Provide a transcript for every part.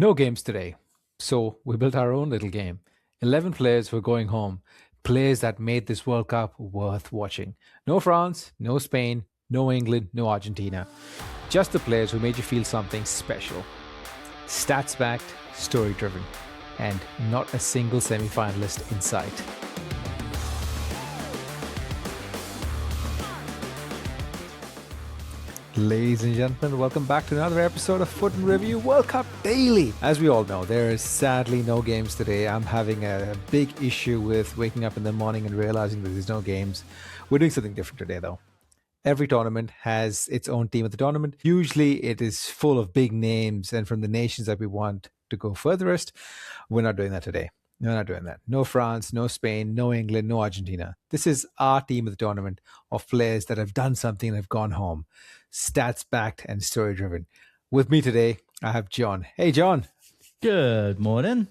No games today. So we built our own little game. 11 players were going home. Players that made this World Cup worth watching. No France, no Spain, no England, no Argentina. Just the players who made you feel something special. Stats backed, story driven, and not a single semi-finalist in sight. Ladies and gentlemen, welcome back to another episode of FUT Review World Cup Daily. As we all know, there is sadly no games today. I'm having a big issue with waking up in the morning and realizing that there's no games. We're doing something different today, though. Every tournament has its own team at the tournament. Usually it is full of big names and from the nations that we want to go furthest. We're not doing that today. We're not doing that. No France, no Spain, no England, no Argentina. This is our team of the tournament of players that have done something and have gone home. Stats backed and story driven. With me today, I have John. Hey, John. Good morning.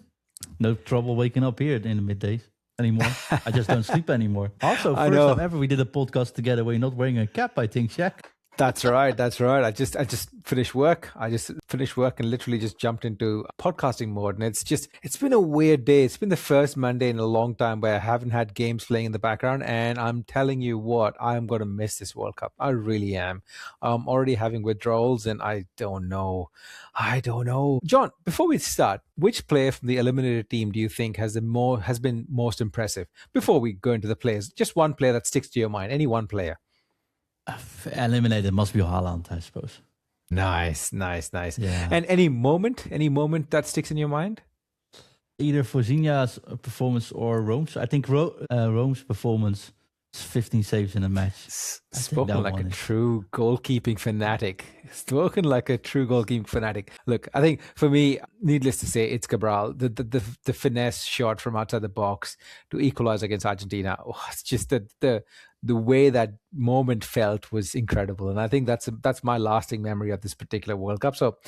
No trouble waking up here in the middays anymore. I just don't sleep anymore. Also, first time ever we did a podcast together where you're not wearing a cap, I think, Shaq. That's right. I just finished work. I just finished work and literally just jumped into podcasting mode. And it's been a weird day. It's been the first Monday in a long time where I haven't had games playing in the background. And I'm telling you what, I'm going to miss this World Cup. I really am. I'm already having withdrawals and I don't know. John, before we start, which player from the eliminated team do you think has been most impressive? Before we go into the players, just one player that sticks to your mind, any one player. Eliminated must be Haaland, I suppose. Nice. Yeah. And any moment that sticks in your mind? Either Vozinha's performance or Rome's. I think Rome's performance is 15 saves in a match. Spoken like a true goalkeeping fanatic. Look, I think for me, needless to say, it's Cabral. The finesse shot from outside the box to equalize against Argentina. Oh, it's just the way that moment felt was incredible. And I think that's my lasting memory of this particular World Cup. So,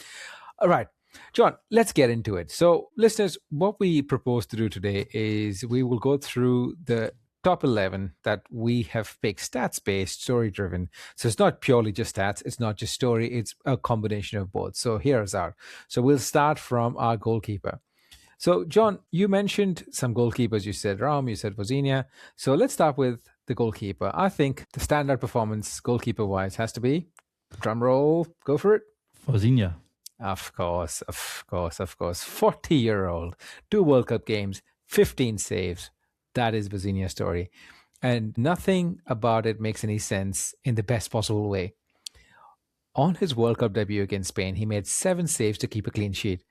all right, John, let's get into it. So, listeners, what we propose to do today is we will go through the top 11 that we have picked, stats-based, story-driven. So it's not purely just stats. It's not just story. It's a combination of both. So here's our. So we'll start from our goalkeeper. So, John, you mentioned some goalkeepers. You said Ram, you said Vozinha. So let's start with the goalkeeper. I think the standard performance goalkeeper-wise has to be, drum roll, go for it. Vozinha. Of course. 40-year-old, 2 World Cup games, 15 saves. That is Vozinha's story. And nothing about it makes any sense in the best possible way. On his World Cup debut against Spain, he made 7 saves to keep a clean sheet.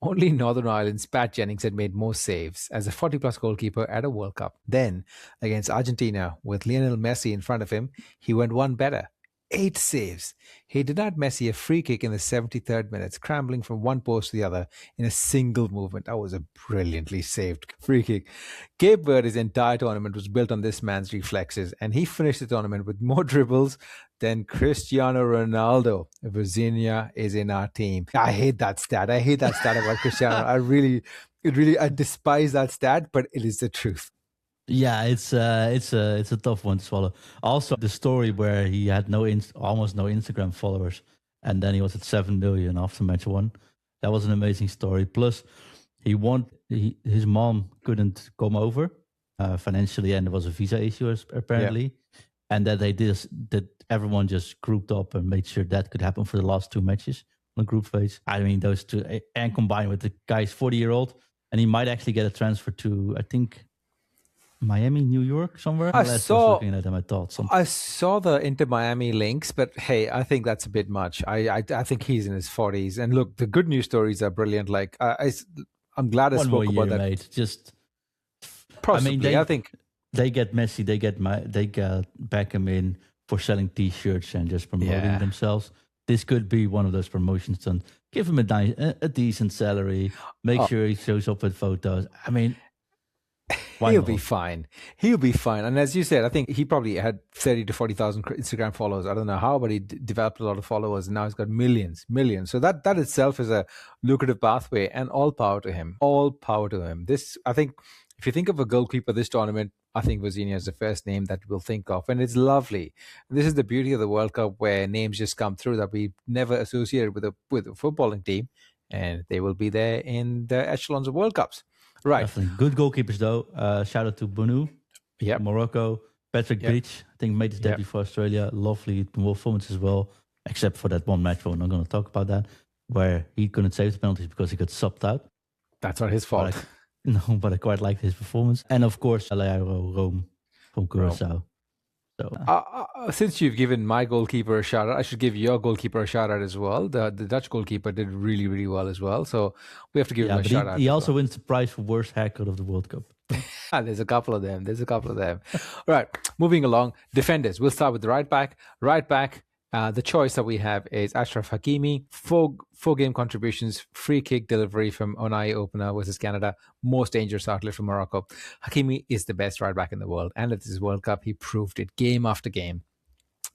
Only Northern Ireland's Pat Jennings had made more saves as a 40-plus goalkeeper at a World Cup. Then, against Argentina, with Lionel Messi in front of him, he went one better. 8 saves. He did not Messi a free kick in the 73rd minute, scrambling from one post to the other in a single movement. That was a brilliantly saved free kick. Cape Verde's entire tournament was built on this man's reflexes, and he finished the tournament with more dribbles than Cristiano Ronaldo. Vozinha is in our team. I hate that stat. About Cristiano. I despise that stat, but it is the truth. Yeah, it's a tough one to swallow. Also, the story where he had almost no Instagram followers, and then he was at 7 million after match 1. That was an amazing story. Plus, his mom couldn't come over financially, and there was a visa issue apparently, and that everyone just grouped up and made sure that could happen for the last 2 matches on the group phase. I mean, those two, and combined with the guy's 40-year-old, and he might actually get a transfer to, I think, Miami, New York, somewhere. I saw the Inter Miami links, but hey, I think that's a bit much. I think he's in his 40s. And look, the good news stories are brilliant. Like I'm glad I spoke about that. Mate. Just possibly, I think they get Messi, they get Beckham in for selling T-shirts and just promoting themselves. This could be one of those promotions done. Give him a decent salary. Make sure he shows up with photos. I mean, He'll be fine. And as you said, I think he probably had 30 to 40,000 Instagram followers. I don't know how, but he developed a lot of followers and now he's got millions. So that itself is a lucrative pathway, and all power to him. This, I think, if you think of a goalkeeper this tournament, I think Vozinha is the first name that we'll think of. And it's lovely. This is the beauty of the World Cup, where names just come through that we never associated with a footballing team. and they will be there in the echelons of World Cups. Right. Definitely. Good goalkeepers, though. Shout out to Bounou, Morocco. Patrick Bridge, I think, made his debut for Australia. Lovely performance as well, except for that one match, but we're not going to talk about that, where he couldn't save the penalties because he got subbed out. That's not his fault. But I quite liked his performance. And of course, Rome from Curaçao. So, since you've given my goalkeeper a shout out, I should give your goalkeeper a shout out as well. The Dutch goalkeeper did really, really well as well. So we have to give him a shout out. He also wins the prize for worst haircut of the World Cup. There's a couple of them. Right. Moving along. Defenders. We'll start with the right back. Right back. The choice that we have is Achraf Hakimi. Four game contributions, free kick delivery from Unai opener versus Canada, most dangerous outlet from Morocco. Hakimi is the best right back in the world, and at this World Cup, he proved it game after game.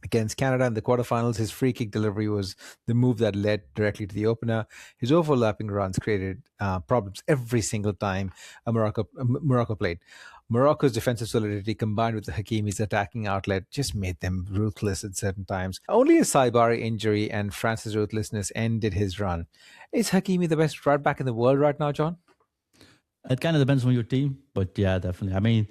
Against Canada in the quarterfinals, his free kick delivery was the move that led directly to the opener. His overlapping runs created problems every single time Morocco played. Morocco's defensive solidity combined with the Hakimi's attacking outlet just made them ruthless at certain times. Only a Saibari injury and France's ruthlessness ended his run. Is Hakimi the best right back in the world right now, John? It kind of depends on your team, but yeah, definitely. I mean,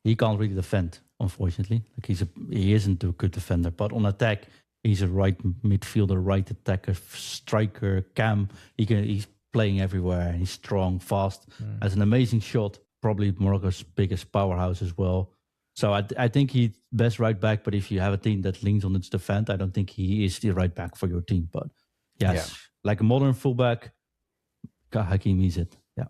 he can't really defend, unfortunately. Like he isn't a good defender, but on attack, he's a right midfielder, right attacker, striker, cam. He's playing everywhere, and he's strong, fast, has an amazing shot. Probably Morocco's biggest powerhouse as well. So I think he's best right back, but if you have a team that leans on its defense, I don't think he is the right back for your team. But yes, like a modern fullback, Hakimi is it. Yeah.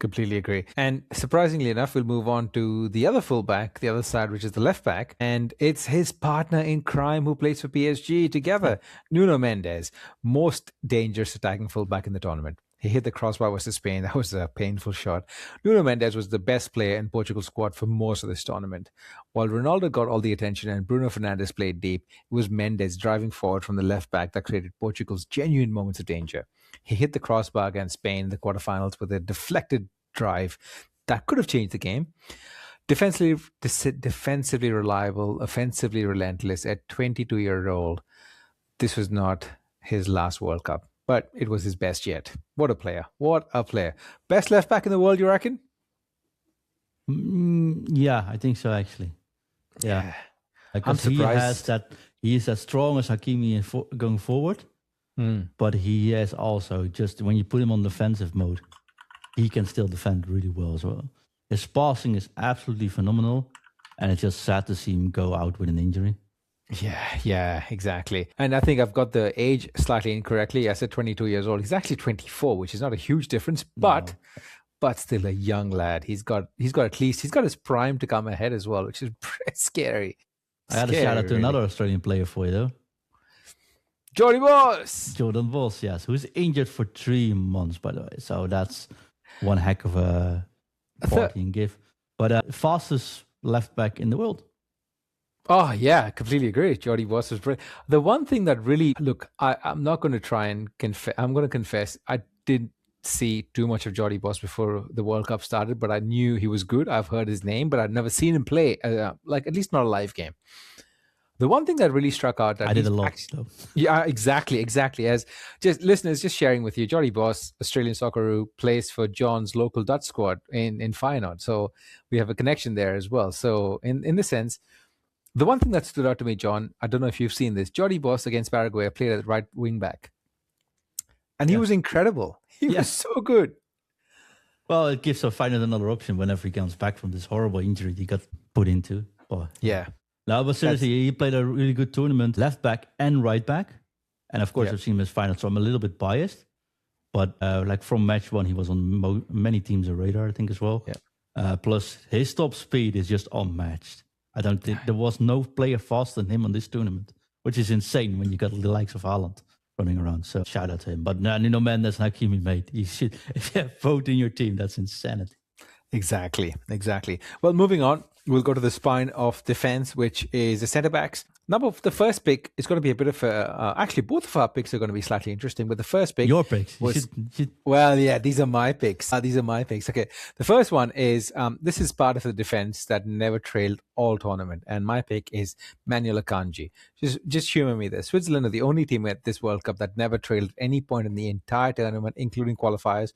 Completely agree. And surprisingly enough, we'll move on to the other fullback, the other side, which is the left back. And it's his partner in crime who plays for PSG together, Nuno Mendes, most dangerous attacking fullback in the tournament. He hit the crossbar versus Spain. That was a painful shot. Nuno Mendes was the best player in Portugal's squad for most of this tournament. While Ronaldo got all the attention and Bruno Fernandes played deep, it was Mendes driving forward from the left back that created Portugal's genuine moments of danger. He hit the crossbar against Spain in the quarterfinals with a deflected drive that could have changed the game. Defensively reliable, offensively relentless at 22-year old. This was not his last World Cup, but it was his best yet. What a player. What a player. Best left back in the world, you reckon? Yeah, I think so, actually. Yeah. I'm surprised. He is as strong as Hakimi going forward, but he has also, just when you put him on defensive mode, he can still defend really well as well. His passing is absolutely phenomenal, and it's just sad to see him go out with an injury. Yeah, exactly. And I think I've got the age slightly incorrectly. I said 22 years old. He's actually 24, which is not a huge difference, but still a young lad. He's got his prime to come ahead as well, which is scary. I had a shout out to another Australian player for you, though. Jordan Vos, yes, who's injured for 3 months, by the way. So that's one heck of a party and give. But fastest left back in the world. Oh, yeah, completely agree. Jordy Vos was brilliant. The one thing that really, look, I'm not going to try and confess. I'm going to confess I didn't see too much of Jordy Vos before the World Cup started, but I knew he was good. I've heard his name, but I'd never seen him play, like at least not a live game. The one thing that really struck out that I did a lot, though. Yeah, exactly. As just listeners, just sharing with you, Jordy Vos, Australian Socceroo, plays for John's local Dutch squad in Feyenoord. So we have a connection there as well. So in this sense, the one thing that stood out to me, John, I don't know if you've seen this, Jordy Vos against Paraguay played at right wing back. And he was incredible. He was so good. Well, it gives Feyenoord another option whenever he comes back from this horrible injury he got put into. But, yeah. No, but seriously, he played a really good tournament, left back and right back. And of course, I've seen him as Feyenoord, so I'm a little bit biased. But like from match one, he was on many teams' radar, I think, as well. Yeah. Plus, his top speed is just unmatched. I don't think there was no player faster than him on this tournament, which is insane when you got the likes of Haaland running around. So shout out to him. But Nuno Mendes and Hakimi, mate, you should, if you have vote in your team, that's insanity. Exactly. Well, moving on, we'll go to the spine of defense, which is the centre backs. Number the first pick is going to be a bit of a. Actually, both of our picks are going to be slightly interesting, but the first pick Your picks. was. You should... Well, yeah, these are my picks. Okay, the first one is this is part of the defense that never trailed all tournament, and my pick is Manuel Akanji. Just humor me there. Switzerland are the only team at this World Cup that never trailed at any point in the entire tournament, including qualifiers.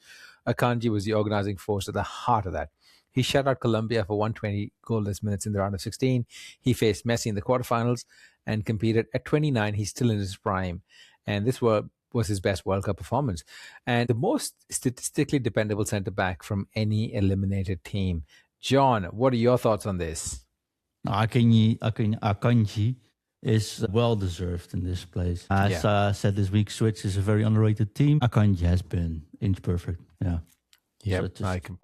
Akanji was the organising force at the heart of that. He shut out Colombia for 120 goalless minutes in the round of 16. He faced Messi in the quarterfinals and competed at 29. He's still in his prime. And this was his best World Cup performance. And the most statistically dependable centre-back from any eliminated team. John, what are your thoughts on this? Akanji is well-deserved in this place. As I said this week, Switch is a very underrated team. Akanji has been inch perfect. Yeah. Yeah,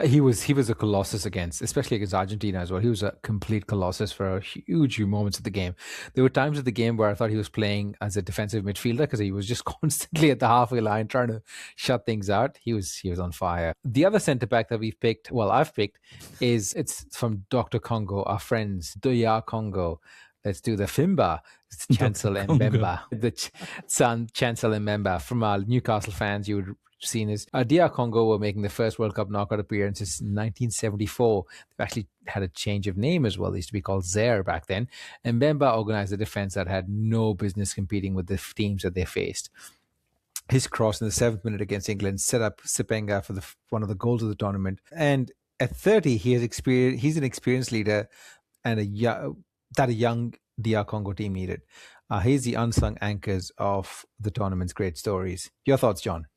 he was a colossus especially against Argentina as well. He was a complete colossus for huge moments of the game. There were times of the game where I thought he was playing as a defensive midfielder because he was just constantly at the halfway line trying to shut things out. He was on fire. The other centre back that I've picked it's from Dr. Congo, our friends, Doya Congo. Let's do the Fimba. It's Chancel and Mbemba. The son Chancel and Mbemba. From our Newcastle fans, you would seen as DR Congo were making the first World Cup knockout appearance since 1974. They've actually had a change of name as well. They used to be called Zaire back then. And Mbemba organized a defense that had no business competing with the teams that they faced. His cross in the 7th minute against England set up Sipenga for one of the goals of the tournament. And at 30, he's an experienced leader and a young DR Congo team needed. He's the unsung anchors of the tournament's great stories. Your thoughts, John?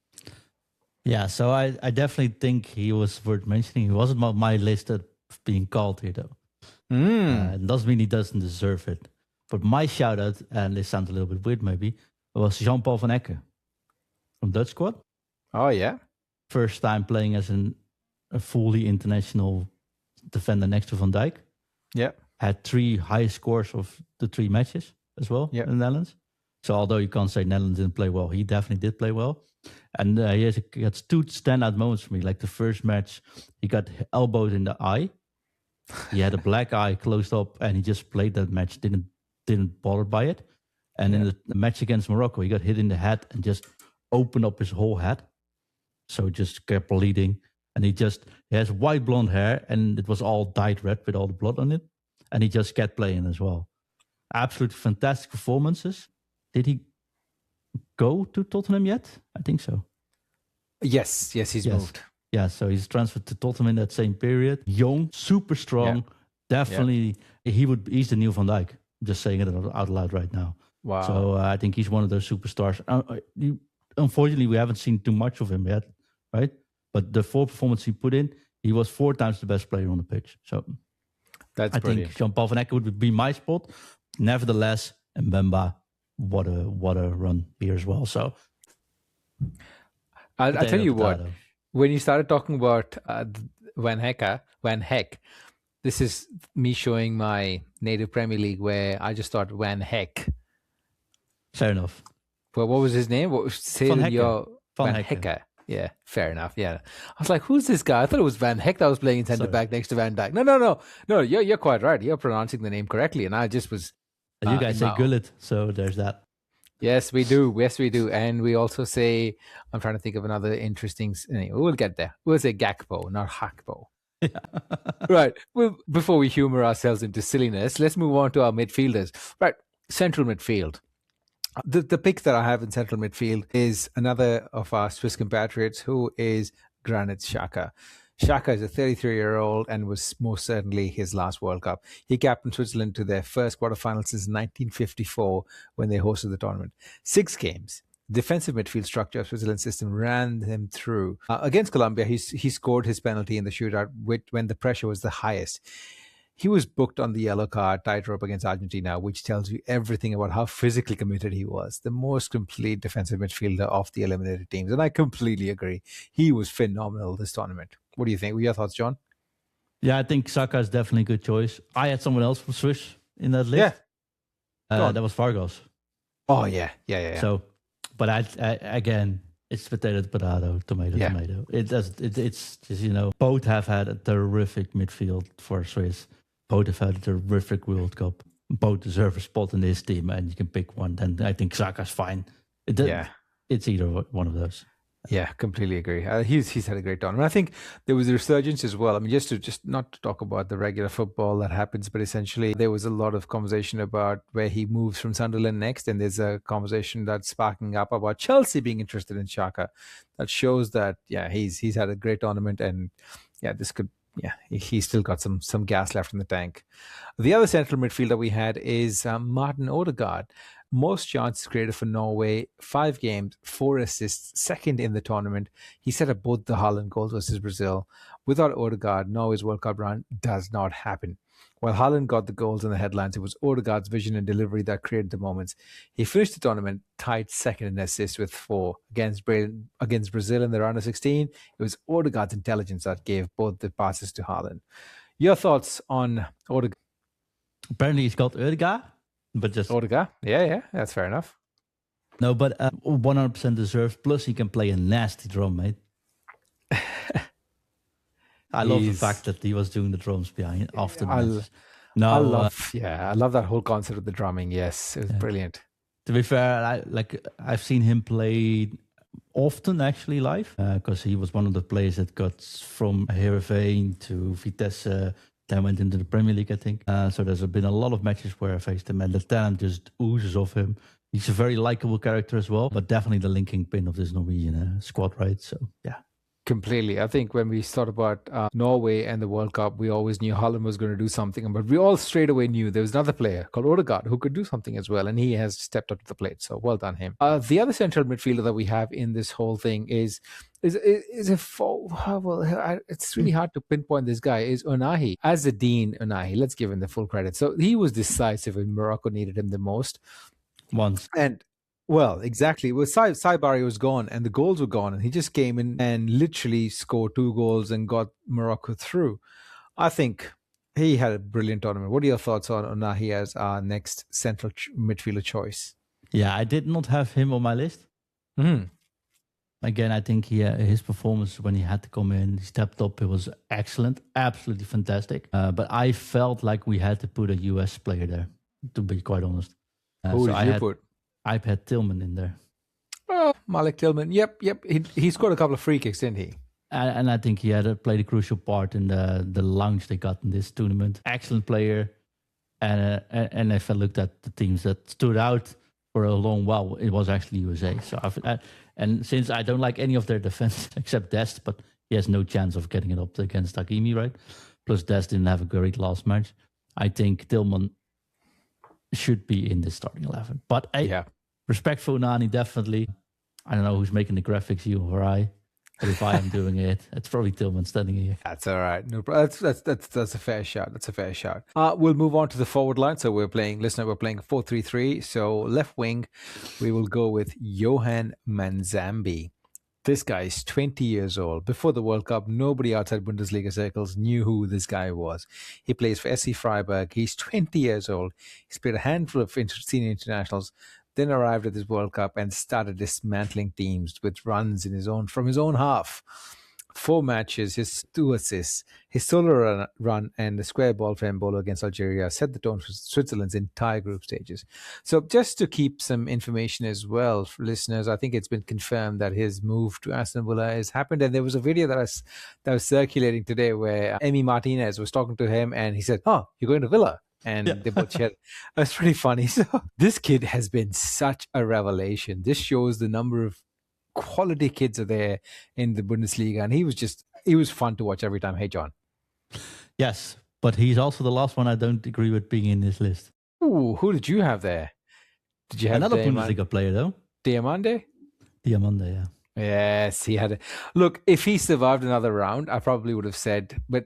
Yeah, so I definitely think he was worth mentioning. He wasn't on my list of being called here, though. It doesn't mean he doesn't deserve it. But my shout-out, and this sounds a little bit weird maybe, was Jean-Paul van Ecke from Dutch squad. Oh, yeah? First time playing as a fully international defender next to Van Dijk. Yeah. Had 3 high scores of the 3 matches as well in the Netherlands. So although you can't say Netherlands didn't play well, he definitely did play well. And he has 2 standout moments for me. Like the first match, he got elbowed in the eye. He had a black eye closed up, and he just played that match. Didn't bother by it. And in the match against Morocco, he got hit in the head and just opened up his whole head. So just kept bleeding. And he has white blonde hair, and it was all dyed red with all the blood on it. And he just kept playing as well. Absolute fantastic performances. Did he go to Tottenham yet? I think so. Yes, he's moved. Yeah, so he's transferred to Tottenham in that same period. Young, super strong. Definitely, he's the new Van Dijk. I'm just saying it out loud right now. Wow. So I think he's one of those superstars. Unfortunately, we haven't seen too much of him yet, right? But the 4 performances he put in, he was 4 times the best player on the pitch. So I think Jean-Paul van Ecke would be my spot. Nevertheless, Mbemba, what a run here as well. So I'll tell you what, when you started talking about Van Heck, this is me showing my native Premier League where I just thought Van Heck. Fair enough. Well, what was his name? Van Heck. Yeah, fair enough. Yeah. I was like, who's this guy? I thought it was Van Heck that was playing centre back next to Van Dijk. No, you're quite right. You're pronouncing the name correctly. And I just was... you guys say Gullit, so there's that. Yes, we do. And we also say, I'm trying to think of another interesting... Anyway, we'll get there. We'll say Gakpo, not Hakpo. Yeah. Right. Well, before we humor ourselves into silliness, let's move on to our midfielders. Right. Central midfield. The pick that I have in central midfield is another of our Swiss compatriots who is Granit Xhaka. Xhaka is a 33-year-old and was most certainly his last World Cup. He captained Switzerland to their first quarterfinal since 1954 when they hosted the tournament. 6 games. Defensive midfield structure of Switzerland's system ran him through. Against Colombia, he scored his penalty in the shootout when the pressure was the highest. He was booked on the yellow card tightrope against Argentina, which tells you everything about how physically committed he was. The most complete defensive midfielder of the eliminated teams. And I completely agree. He was phenomenal this tournament. What do you think? What are your thoughts, John? Yeah, I think Saka is definitely a good choice. I had someone else from Swiss in that list. Yeah. That was Vargas. Oh, yeah. So, but I again, It's potato, potato, tomato, Yeah. tomato. It's just, both have had a terrific midfield for Swiss. Both have had a terrific World Cup. Both deserve a spot in this team, and you can pick one. Then I think Xhaka's fine. It's either one of those. Yeah, completely agree. He's had a great tournament. I think there was a resurgence as well. I mean, just not to talk about the regular football that happens, but essentially there was a lot of conversation about where he moves from Sunderland next, and there's a conversation that's sparking up about Chelsea being interested in Xhaka. That shows that he's had a great tournament, and this could he's still got some gas left in the tank. The other central midfielder we had is Martin Odegaard. Most chances created for Norway, 5 games, 4 assists, second in the tournament. He set up both the Haaland goals versus Brazil. Without Odegaard, Norway's World Cup run does not happen. While Haaland got the goals in the headlines, it was Odegaard's vision and delivery that created the moments. He finished the tournament tied second in assists with 4 against Brazil in the round of 16. It was Odegaard's intelligence that gave both the passes to Haaland. Your thoughts on Odegaard? Apparently he's got Odegaard. But just Odegaard, yeah, that's fair enough. No, but 100% deserves. Plus, he can play a nasty drum, mate. I love the fact that he was doing the drums behind after the match. I love that whole concept of the drumming. Yes, it was brilliant. To be fair, I've seen him play often actually live because he was one of the players that got from Heerenveen to Vitesse. Then went into the Premier League, I think. So there's been a lot of matches where I faced him, and the talent just oozes off him. He's a very likable character as well, but definitely the linking pin of this Norwegian squad, right? So, yeah. Completely. I think when we thought about Norway and the World Cup, we always knew Haaland was going to do something, but we all straight away knew there was another player called Odegaard who could do something as well, and he has stepped up to the plate. So well done him. The other central midfielder that we have in this whole thing is it's really hard to pinpoint this guy, is Unahi. As a Dean Unahi, let's give him the full credit. So he was decisive when Morocco needed him the most. Once. And well, exactly. Well, Saibari was gone and the goals were gone, and he just came in and literally scored 2 goals and got Morocco through. I think he had a brilliant tournament. What are your thoughts on Unahi as our next central midfielder choice? Yeah, I did not have him on my list. Mm-hmm. Again, I think his performance when he had to come in, he stepped up. It was excellent, absolutely fantastic. But I felt like we had to put a US player there, to be quite honest. Who did you put? I had Tillman in there. Oh, Malik Tillman. Yep. He scored a couple of free kicks, didn't he? And I think he had played a crucial part in the launch they got in this tournament. Excellent player. And if I looked at the teams that stood out for a long while, it was actually USA. So and since I don't like any of their defense except Dest, but he has no chance of getting it up against Hakimi, right? Plus Dest didn't have a great last match. I think Tillman should be in the starting 11. But respect for Unani, definitely. I don't know who's making the graphics, you or I. But if I am doing it, it's probably Tillman standing here. That's all right. No, that's a fair shot. That's a fair shot. We'll move on to the forward line. So we're playing 4-3-3. So left wing, we will go with Johan Manzambi. This guy is 20 years old. Before the World Cup, nobody outside Bundesliga circles knew who this guy was. He plays for SC Freiburg. He's 20 years old. He's played a handful of senior internationals, then arrived at this World Cup and started dismantling teams with runs from his own half. 4 matches, his 2 assists, his solo run and the square ball for Mbolo against Algeria set the tone for Switzerland's entire group stages. So just to keep some information as well for listeners, I think it's been confirmed that his move to Aston Villa has happened. And there was a video that was circulating today where Emi Martinez was talking to him and he said, "Oh, you're going to Villa?" And they both shared. That's pretty funny. So this kid has been such a revelation. This shows the number of quality kids are there in the Bundesliga, and he was fun to watch every time. Hey, John. Yes, but he's also the last one I don't agree with being in this list. Ooh, who did you have there? Did you have another Bundesliga player though? Diamande, yeah. Yes, he had it. Look, if he survived another round, I probably would have said, but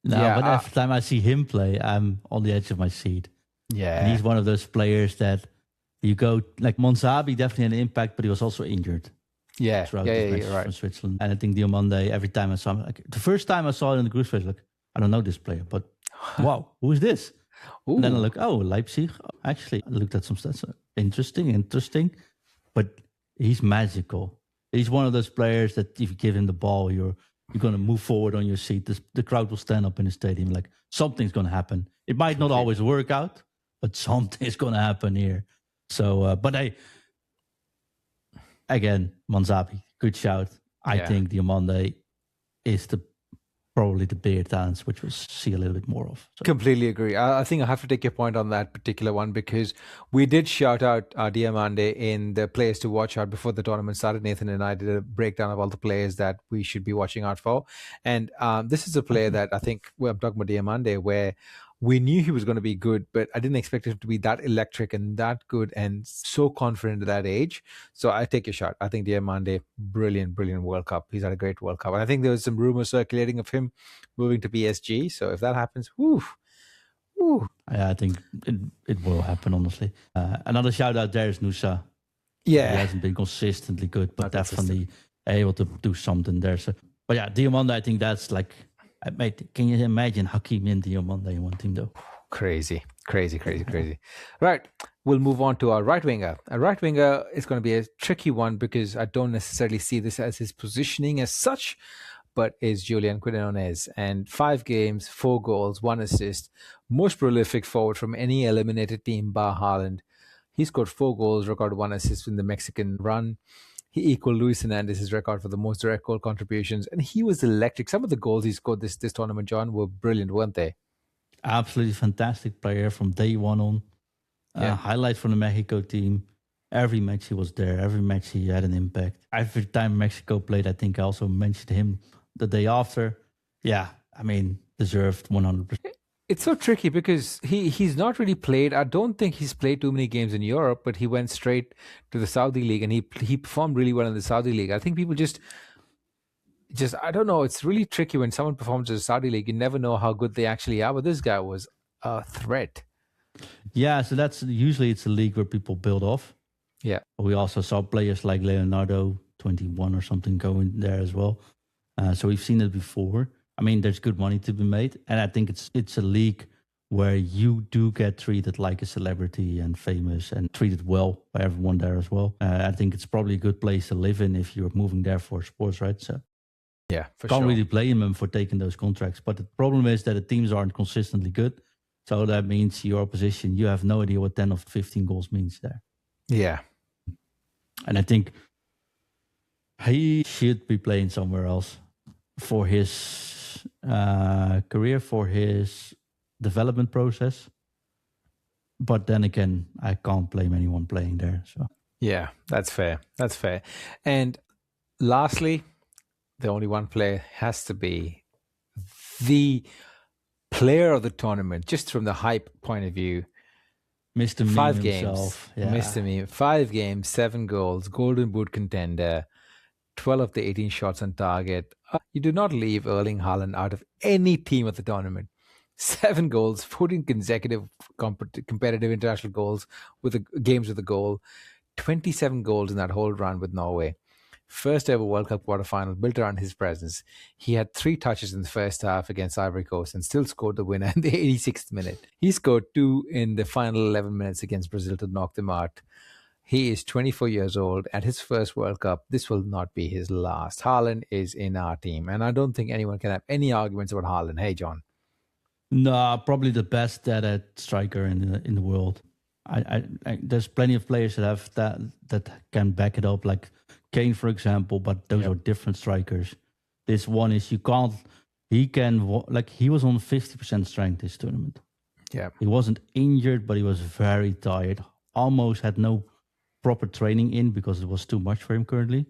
but every time I see him play, I'm on the edge of my seat. Yeah, and he's one of those players that you go like Monsabi definitely had an impact, but he was also injured. Yeah, right. From Switzerland, and I think Diamande. Every time I saw him, the first time I saw it in the group stage, I don't know this player, but wow, who is this? Ooh. And then I look, Leipzig. Actually, I looked at some stats. Interesting, but he's magical. He's one of those players that if you give him the ball, you're going to move forward on your seat. The crowd will stand up in the stadium like something's going to happen. It might not always work out, but something's going to happen here. So, but again, Manzabi, good shout. I think Diomande is probably the bigger talents, which we'll see a little bit more of. So. Completely agree. I think I have to take your point on that particular one because we did shout out Diomande in the players to watch out before the tournament started. Nathan and I did a breakdown of all the players that we should be watching out for. And this is a player that I think, I'm talking about Diomande, where we knew he was going to be good, but I didn't expect him to be that electric and that good and so confident at that age. So I take your shot. I think Diomande, brilliant World Cup. He's had a great World Cup. And I think there was some rumors circulating of him moving to PSG. So if that happens, whoo. Yeah, I think it will happen, honestly. Another shout out there is Nusa. Yeah. He hasn't been consistently good, but definitely able to do something there. So, but yeah, Diomande, I think that's like... Mate, can you imagine Hakimi and Diomande in one team, though? Crazy. Right, we'll move on to our right winger. A right winger is going to be a tricky one because I don't necessarily see this as his positioning as such, but is Julian Quinones. And 5 games, 4 goals, 1 assist. Most prolific forward from any eliminated team bar Haaland. He scored 4 goals, recorded 1 assist in the Mexican run. He equaled Luis Hernandez's record for the most direct goal contributions, and he was electric. Some of the goals he scored this tournament, John, were brilliant, weren't they? Absolutely fantastic player from day one on. Highlight from the Mexico team. Every match he was there. Every match he had an impact. Every time Mexico played, I think I also mentioned him the day after. Yeah, I mean, deserved 100%. It's so tricky because he's not really played. I don't think he's played too many games in Europe, but he went straight to the Saudi League and he performed really well in the Saudi League. I think people just I don't know. It's really tricky when someone performs in the Saudi League. You never know how good they actually are. But this guy was a threat. Yeah, so that's usually it's a league where people build off. Yeah, we also saw players like Leonardo, 21 or something, go in there as well. So we've seen it before. I mean, there's good money to be made. And I think it's a league where you do get treated like a celebrity and famous and treated well by everyone there as well. I think it's probably a good place to live in if you're moving there for sports, right? So yeah, for can't sure. really blame them for taking those contracts. But the problem is that the teams aren't consistently good. So that means your opposition, you have no idea what 10 or 15 goals means there. Yeah. And I think he should be playing somewhere else for his career, for his development process. But then again, I can't blame anyone playing there. So yeah, that's fair. And lastly, the only one player has to be the player of the tournament, just from the hype point of view. Mr. Meme 5 games, himself. Yeah. Mr. Meme, 5 games, 7 goals, Golden Boot contender, 12 of the 18 shots on target. You do not leave Erling Haaland out of any team at the tournament. 7 goals, 14 consecutive competitive international goals with games with a goal, 27 goals in that whole run with Norway. First ever World Cup quarterfinal built around his presence. He had 3 touches in the first half against Ivory Coast and still scored the winner in the 86th minute. He scored 2 in the final 11 minutes against Brazil to knock them out. He is 24 years old at his first World Cup. This will not be his last. Haaland is in our team, and I don't think anyone can have any arguments about Haaland. Hey, John. No, probably the best at striker in the world. I there's plenty of players that have that can back it up, like Kane, for example, but those are different strikers. This one is he was on 50% strength this tournament. Yeah. He wasn't injured, but he was very tired. Almost had no proper training in because it was too much for him currently.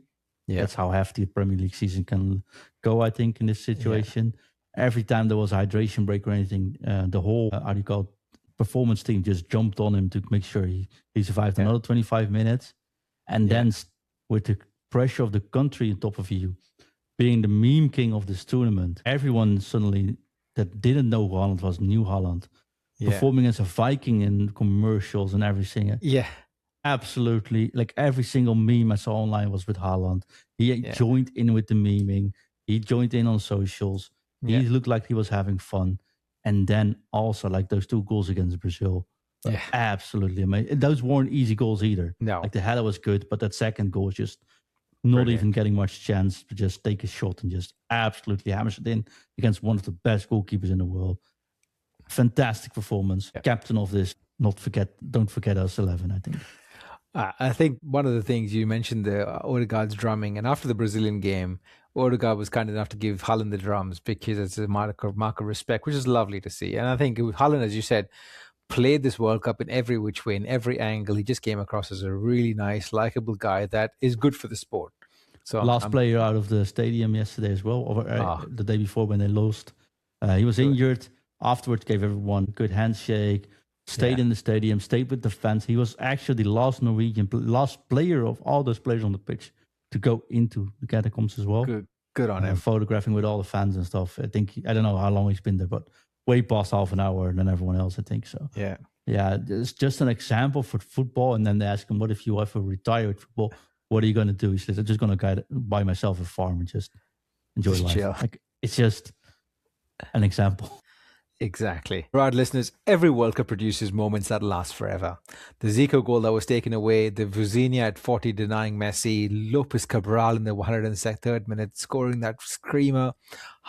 Yeah. That's how hefty the Premier League season can go, I think, in this situation. Yeah. Every time there was a hydration break or anything, the whole, performance team just jumped on him to make sure he survived another 25 minutes. And then with the pressure of the country on top of you, being the meme king of this tournament, everyone suddenly that didn't know who Haaland was knew Haaland. Performing as a Viking in commercials and everything. Yeah. Absolutely. Like every single meme I saw online was with Haaland. He joined in with the memeing. He joined in on socials. He looked like he was having fun. And then also like those 2 goals against Brazil. Absolutely amazing. Those weren't easy goals either. No. Like the header was good, but that second goal was just not even getting much chance to just take a shot and just absolutely hammers it in against one of the best goalkeepers in the world. Fantastic performance. Yeah. Captain of this, don't forget us 11, I think. I think one of the things you mentioned, the Odegaard's drumming, and after the Brazilian game, Odegaard was kind enough to give Haaland the drums because it's a mark of respect, which is lovely to see. And I think Haaland, as you said, played this World Cup in every which way, in every angle. He just came across as a really nice, likable guy that is good for the sport. So last player out of the stadium yesterday as well, or the day before when they lost. He was injured. Afterwards, gave everyone a good handshake. Stayed in the stadium, stayed with the fans. He was actually the last player of all those players on the pitch to go into the catacombs as well. Good on him. Photographing with all the fans and stuff. I don't know how long he's been there, but way past half an hour than everyone else, I think so. Yeah. It's just an example for football. And then they ask him, what if you ever retire with football? What are you going to do? He says, I'm just going to buy myself a farm and just enjoy life. Chill. It's just an example. Exactly. Right, listeners, every World Cup produces moments that last forever. The Zico goal that was taken away, the Vozinha at 40 denying Messi, Lopez Cabral in the 103rd minute scoring that screamer,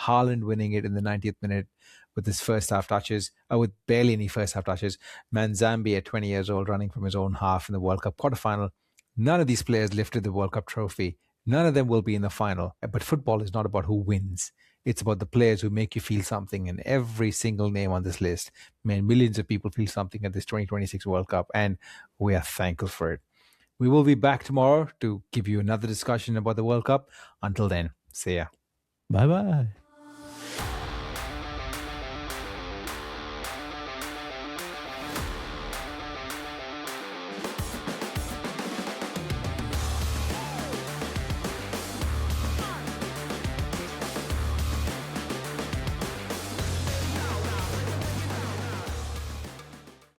Haaland winning it in the 90th minute with his first half touches, with barely any first half touches, Manzambi at 20 years old running from his own half in the World Cup quarterfinal. None of these players lifted the World Cup trophy. None of them will be in the final. But football is not about who wins. It's about the players who make you feel something, and every single name on this list, millions of people feel something at this 2026 World Cup, and we are thankful for it. We will be back tomorrow to give you another discussion about the World Cup. Until then, see ya. Bye-bye.